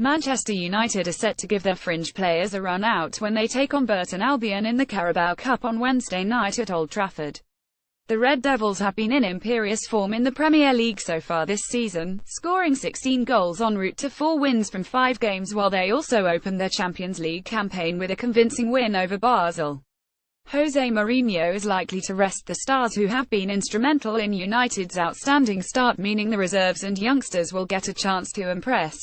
Manchester United are set to give their fringe players a run out when they take on Burton Albion in the Carabao Cup on Wednesday night at Old Trafford. The Red Devils have been in imperious form in the Premier League so far this season, scoring 16 goals en route to 4 wins from 5 games, while they also opened their Champions League campaign with a convincing win over Basel. Jose Mourinho is likely to rest the stars who have been instrumental in United's outstanding start, meaning the reserves and youngsters will get a chance to impress.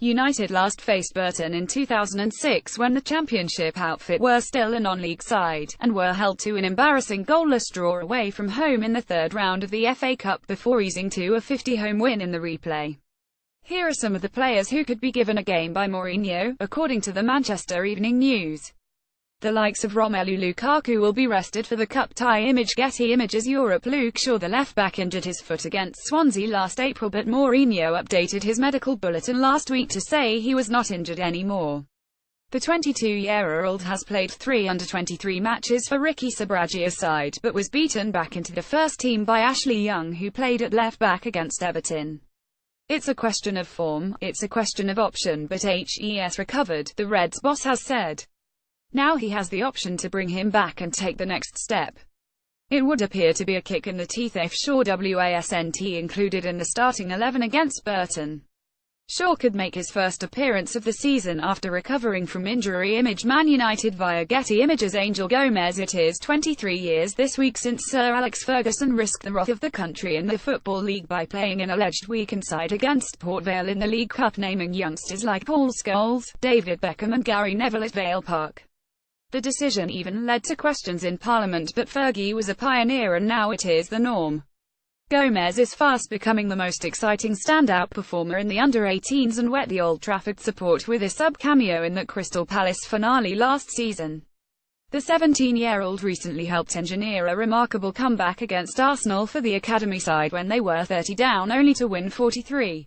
United last faced Burton in 2006 when the championship outfit were still a non-league side, and were held to an embarrassing goalless draw away from home in the third round of the FA Cup before easing to a 50-home win in the replay. Here are some of the players who could be given a game by Mourinho, according to the Manchester Evening News. The likes of Romelu Lukaku will be rested for the cup tie. Getty Images Europe. Luke Shaw, the left-back, injured his foot against Swansea last April, but Mourinho updated his medical bulletin last week to say he was not injured anymore. The 22-year-old has played 3 under-23 matches for Ricky Sabragia's side, but was beaten back into the first team by Ashley Young, who played at left-back against Everton. It's a question of form, it's a question of option, but he's recovered, the Reds boss has said. Now he has the option to bring him back and take the next step. It would appear to be a kick in the teeth if Shaw wasn't included in the starting 11 against Burton. Shaw could make his first appearance of the season after recovering from injury. Man United via Getty Images. Angel Gomez. It is 23 years this week since Sir Alex Ferguson risked the wrath of the country in the Football League by playing an alleged weakened side against Port Vale in the League Cup, naming youngsters like Paul Scholes, David Beckham and Gary Neville at Vale Park. The decision even led to questions in Parliament, but Fergie was a pioneer and now it is the norm. Gomez is fast becoming the most exciting standout performer in the under-18s and whet the Old Trafford support with a sub-cameo in the Crystal Palace finale last season. The 17-year-old recently helped engineer a remarkable comeback against Arsenal for the academy side when they were 30 down only to win 43.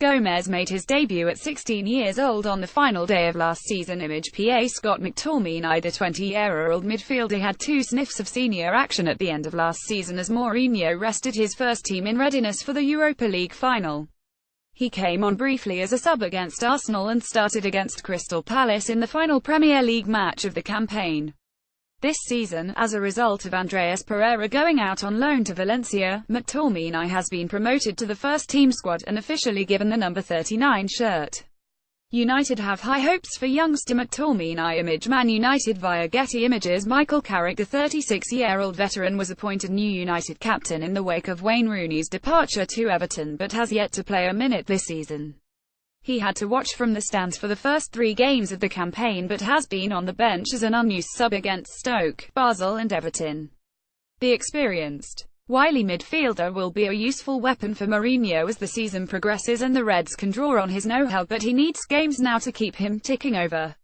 Gomez made his debut at 16 years old on the final day of last season. PA Scott McTominay. The 20-year-old midfielder had 2 sniffs of senior action at the end of last season as Mourinho rested his first team in readiness for the Europa League final. He came on briefly as a sub against Arsenal and started against Crystal Palace in the final Premier League match of the campaign. This season, as a result of Andreas Pereira going out on loan to Valencia, McTominay has been promoted to the first-team squad and officially given the number 39 shirt. United have high hopes for youngster McTominay. Man United via Getty Images. Michael Carrick, the 36-year-old veteran, was appointed new United captain in the wake of Wayne Rooney's departure to Everton, but has yet to play a minute this season. He had to watch from the stands for the first 3 games of the campaign but has been on the bench as an unused sub against Stoke, Basel and Everton. The experienced, wily midfielder will be a useful weapon for Mourinho as the season progresses and the Reds can draw on his know-how, but he needs games now to keep him ticking over.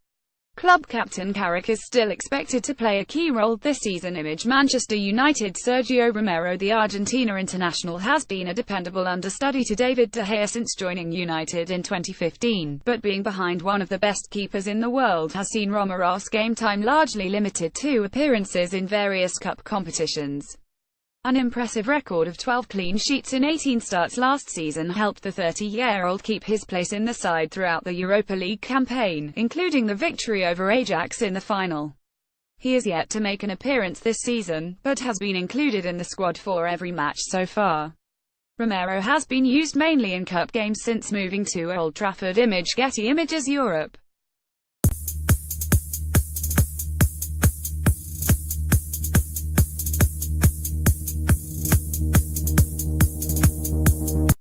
Club captain Carrick is still expected to play a key role this season. Manchester United. Sergio Romero. The Argentina international has been a dependable understudy to David De Gea since joining United in 2015, but being behind one of the best keepers in the world has seen Romero's game time largely limited to appearances in various cup competitions. An impressive record of 12 clean sheets in 18 starts last season helped the 30-year-old keep his place in the side throughout the Europa League campaign, including the victory over Ajax in the final. He is yet to make an appearance this season, but has been included in the squad for every match so far. Romero has been used mainly in cup games since moving to Old Trafford. Getty Images Europe.